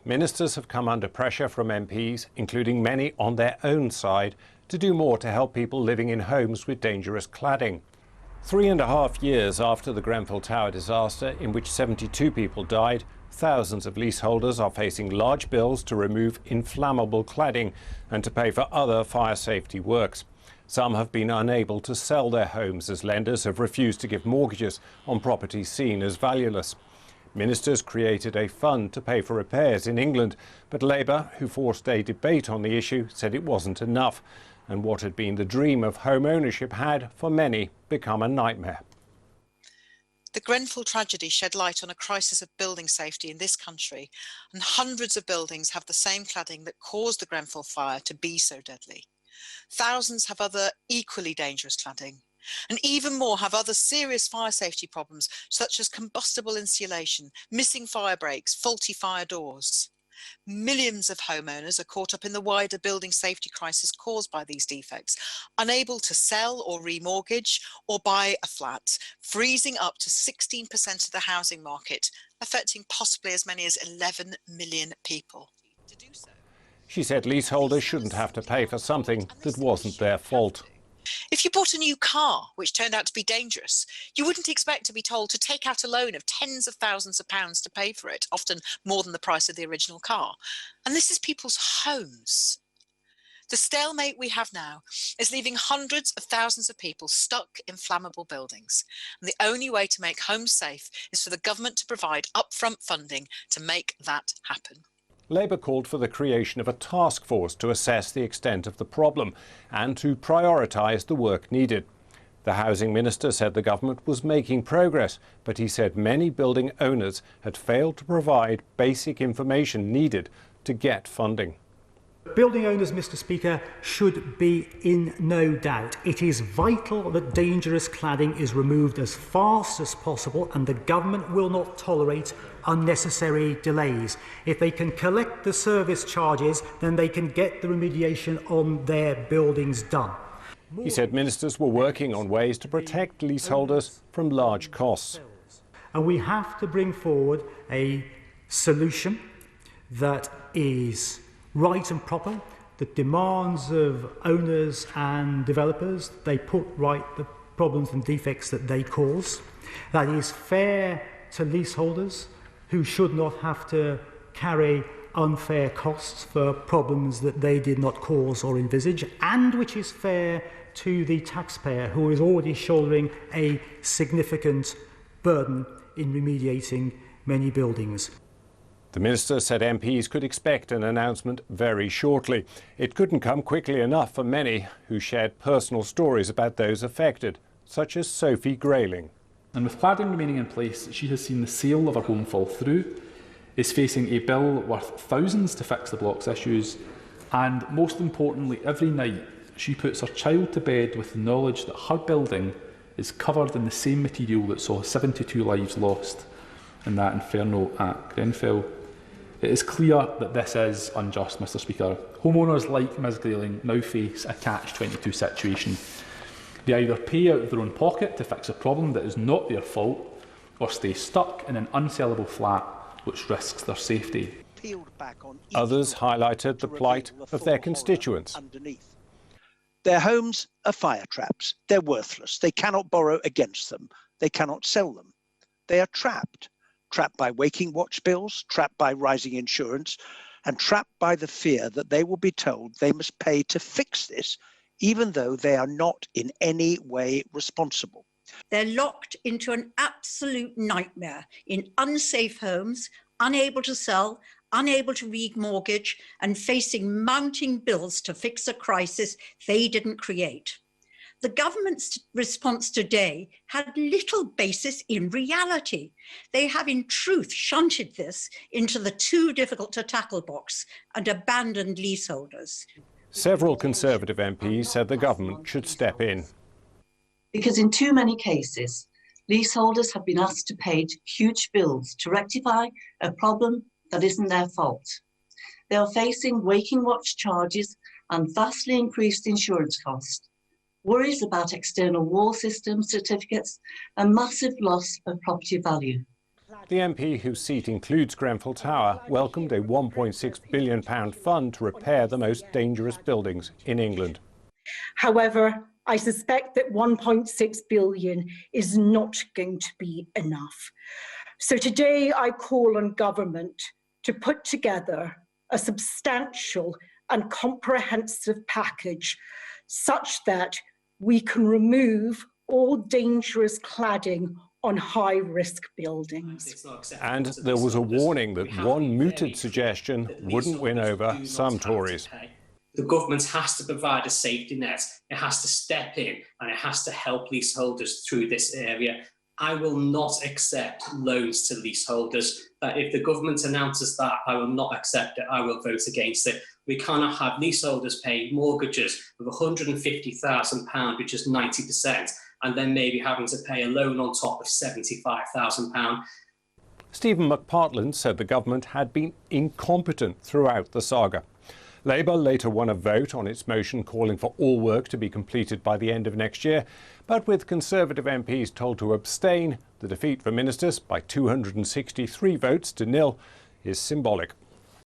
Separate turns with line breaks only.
Ministers have come under pressure from MPs, including many on their own side, to do more to help people living in homes with dangerous cladding. 3.5 years after the Grenfell Tower disaster, in which 72 people died, thousands of leaseholders are facing large bills to remove inflammable cladding and to pay for other fire safety works. Some have been unable to sell their homes as lenders have refused to give mortgages on properties seen as valueless. Ministers created a fund to pay for repairs in England, but Labour, who forced a debate on the issue, said it wasn't enough, and what had been the dream of home ownership had, for many, become a nightmare.
The Grenfell tragedy shed light on a crisis of building safety in this country, and hundreds of buildings have the same cladding that caused the Grenfell fire to be so deadly. Thousands have other equally dangerous cladding, and even more have other serious fire safety problems, such as combustible insulation, missing fire breaks, faulty fire doors. Millions of homeowners are caught up in the wider building safety crisis caused by these defects, unable to sell or remortgage or buy a flat, freezing up to 16% of the housing market, affecting possibly as many as 11 million people.
She said leaseholders shouldn't have to pay for something that wasn't their fault.
If you bought a new car, which turned out to be dangerous, you wouldn't expect to be told to take out a loan of tens of thousands of pounds to pay for it, often more than the price of the original car. And this is people's homes. The stalemate we have now is leaving hundreds of thousands of people stuck in flammable buildings. And the only way to make homes safe is for the government to provide upfront funding to make that happen.
Labour called for the creation of a task force to assess the extent of the problem and to prioritise the work needed. The Housing Minister said the government was making progress, but he said many building owners had failed to provide basic information needed to get funding.
Building owners, Mr. Speaker, should be in no doubt. It is vital that dangerous cladding is removed as fast as possible, and the government will not tolerate unnecessary delays. If they can collect the service charges, then they can get the remediation on their buildings done.
He said ministers were working on ways to protect leaseholders from large costs.
And we have to bring forward a solution that is right and proper, that demands of owners and developers they put right the problems and defects that they cause, that is fair to leaseholders who should not have to carry unfair costs for problems that they did not cause or envisage, and which is fair to the taxpayer who is already shouldering a significant burden in remediating many buildings.
The minister said MPs could expect an announcement very shortly. It couldn't come quickly enough for many who shared personal stories about those affected, such as Sophie Grayling.
And with cladding remaining in place, she has seen the sale of her home fall through, is facing a bill worth thousands to fix the block's issues, and most importantly, every night she puts her child to bed with the knowledge that her building is covered in the same material that saw 72 lives lost in that inferno at Grenfell. It is clear that this is unjust, Mr. Speaker. Homeowners like Ms Grayling now face a catch-22 situation. They either pay out of their own pocket to fix a problem that is not their fault, or stay stuck in an unsellable flat which risks their safety.
Others highlighted the plight of their constituents.
Their homes are fire traps. They're worthless. They cannot borrow against them. They cannot sell them. They are trapped. Trapped by waking watch bills, trapped by rising insurance, and trapped by the fear that they will be told they must pay to fix this, even though they are not in any way responsible.
They're locked into an absolute nightmare in unsafe homes, unable to sell, unable to remortgage, and facing mounting bills to fix a crisis they didn't create. The government's response today had little basis in reality. They have in truth shunted this into the too difficult to tackle box and abandoned leaseholders.
Several Conservative MPs said the government should step in.
Because in too many cases, leaseholders have been asked to pay huge bills to rectify a problem that isn't their fault. They are facing waking watch charges and vastly increased insurance costs, worries about external wall system certificates, and massive loss of property value.
The MP, whose seat includes Grenfell Tower, welcomed a £1.6 billion fund to repair the most dangerous buildings in England.
However, I suspect that 1.6 billion is not going to be enough. So today I call on government to put together a substantial and comprehensive package such that we can remove all dangerous cladding on high-risk buildings.
And there was a warning that one mooted suggestion wouldn't win over some Tories.
The government has to provide a safety net. It has to step in and it has to help leaseholders through this area. I will not accept loans to leaseholders. If the government announces that, I will not accept it. I will vote against it. We cannot have leaseholders paying mortgages of £150,000, which is 90%, and then maybe having to pay a loan on top of £75,000.
Stephen McPartland said the government had been incompetent throughout the saga. Labour later won a vote on its motion calling for all work to be completed by the end of next year, but with Conservative MPs told to abstain, the defeat for ministers by 263 votes to nil is symbolic.